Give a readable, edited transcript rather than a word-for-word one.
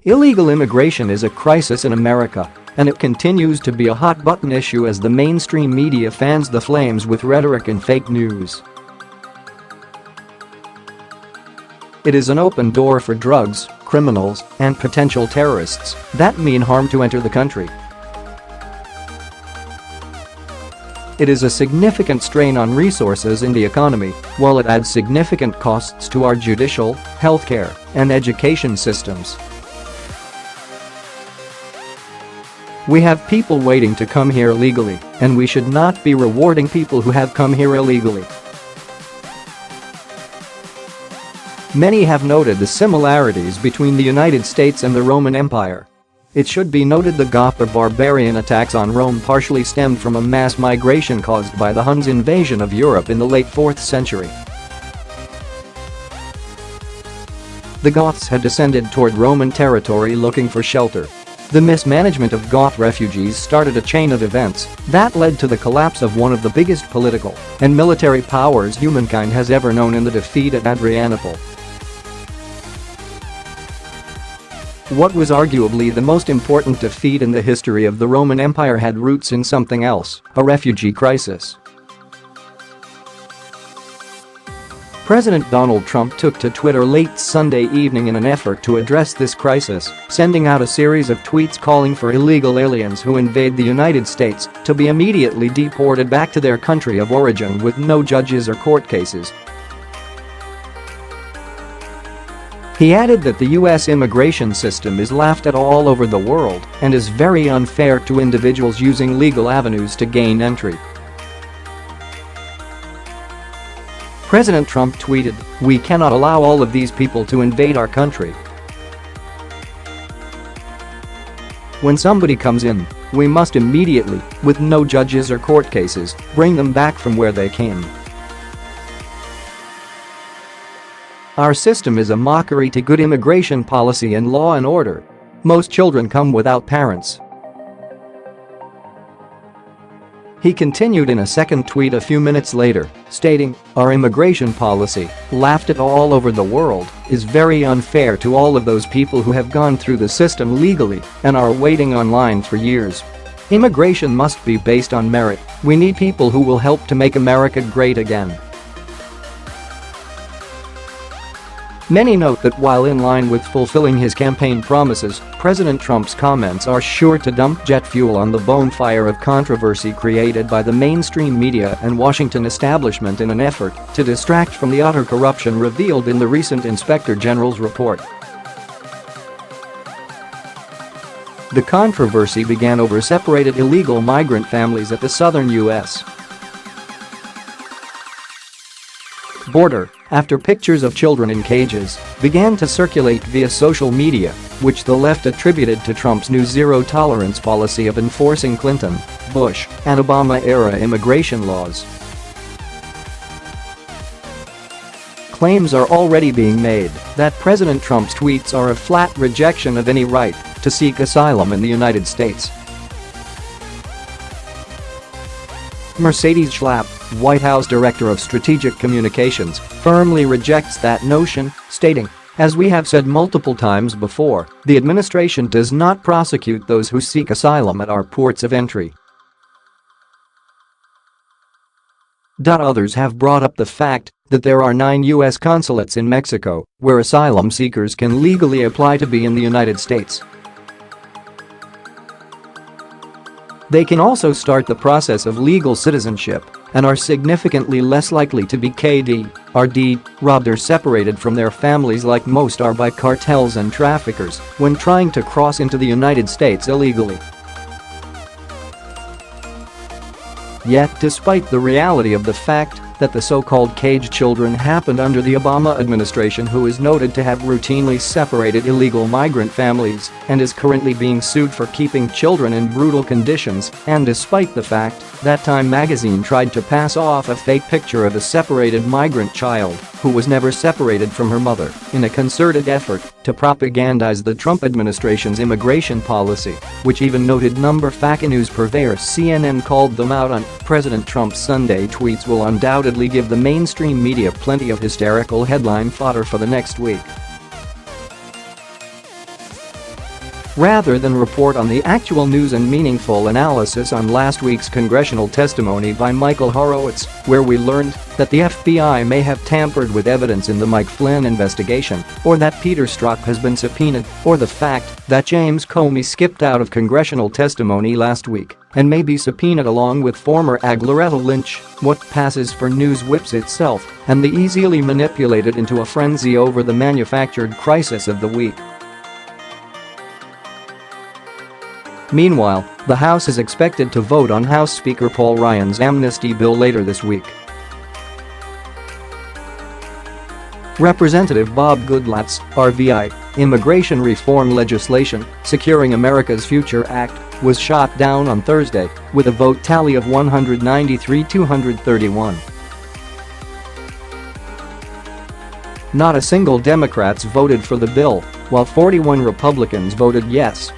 Illegal immigration is a crisis in America, and it continues to be a hot-button issue as the mainstream media fans the flames with rhetoric and fake news. It is an open door for drugs, criminals, and potential terrorists that mean harm to enter the country. It is a significant strain on resources in the economy, while it adds significant costs to our judicial, healthcare, and education systems. We have people waiting to come here legally, and we should not be rewarding people who have come here illegally. Many have noted the similarities between the United States and the Roman Empire. It should be noted the Goth or Barbarian attacks on Rome partially stemmed from a mass migration caused by the Huns' invasion of Europe in the late 4th century. The Goths had descended toward Roman territory looking for shelter. The mismanagement of Goth refugees started a chain of events that led to the collapse of one of the biggest political and military powers humankind has ever known in the defeat at Adrianople. What was arguably the most important defeat in the history of the Roman Empire had roots in something else, a refugee crisis. President Donald Trump took to Twitter late Sunday evening in an effort to address this crisis, sending out a series of tweets calling for illegal aliens who invade the United States to be immediately deported back to their country of origin with no judges or court cases. He added that the U.S. immigration system is laughed at all over the world and is very unfair to individuals using legal avenues to gain entry. President Trump tweeted, "We cannot allow all of these people to invade our country. When somebody comes in, we must immediately, with no judges or court cases, bring them back from where they came. Our system is a mockery to good immigration policy and law and order. Most children come without parents." He continued in a second tweet a few minutes later, stating, "Our immigration policy, laughed at all over the world, is very unfair to all of those people who have gone through the system legally and are waiting online for years. Immigration must be based on merit. We need people who will help to make America great again." Many note that while in line with fulfilling his campaign promises, President Trump's comments are sure to dump jet fuel on the bonfire of controversy created by the mainstream media and Washington establishment in an effort to distract from the utter corruption revealed in the recent Inspector General's report. The controversy began over separated illegal migrant families at the southern U.S. border after pictures of children in cages began to circulate via social media, which the left attributed to Trump's new zero-tolerance policy of enforcing Clinton, Bush, and Obama-era immigration laws. Claims are already being made that President Trump's tweets are a flat rejection of any right to seek asylum in the United States. Mercedes Schlapp, White House Director of Strategic Communications, firmly rejects that notion, stating, "As we have said multiple times before, the administration does not prosecute those who seek asylum at our ports of entry." Others have brought up the fact that there are 9 U.S. consulates in Mexico where asylum seekers can legally apply to be in the United States. They can also start the process of legal citizenship and are significantly less likely to be KD, RD, robbed or separated from their families like most are by cartels and traffickers when trying to cross into the United States illegally. Yet, despite the reality of the fact that the so-called caged children happened under the Obama administration, who is noted to have routinely separated illegal migrant families and is currently being sued for keeping children in brutal conditions, and despite the fact that Time magazine tried to pass off a fake picture of a separated migrant child who was never separated from her mother in a concerted effort to propagandize the Trump administration's immigration policy, which even noted fake news purveyor CNN called them out on. President Trump's Sunday tweets will undoubtedly give the mainstream media plenty of hysterical headline fodder for the next week. rather than report on the actual news and meaningful analysis on last week's congressional testimony by Michael Horowitz, where we learned that the FBI may have tampered with evidence in the Mike Flynn investigation, or that Peter Strzok has been subpoenaed, or the fact that James Comey skipped out of congressional testimony last week and may be subpoenaed along with former AG Loretta Lynch, what passes for news whips itself, and the easily manipulated into a frenzy over the manufactured crisis of the week. Meanwhile, the House is expected to vote on House Speaker Paul Ryan's amnesty bill later this week. Representative Bob Goodlatte's RVI, immigration reform legislation, Securing America's Future Act, was shot down on Thursday with a vote tally of 193-231. Not a single Democrats voted for the bill, while 41 Republicans voted yes,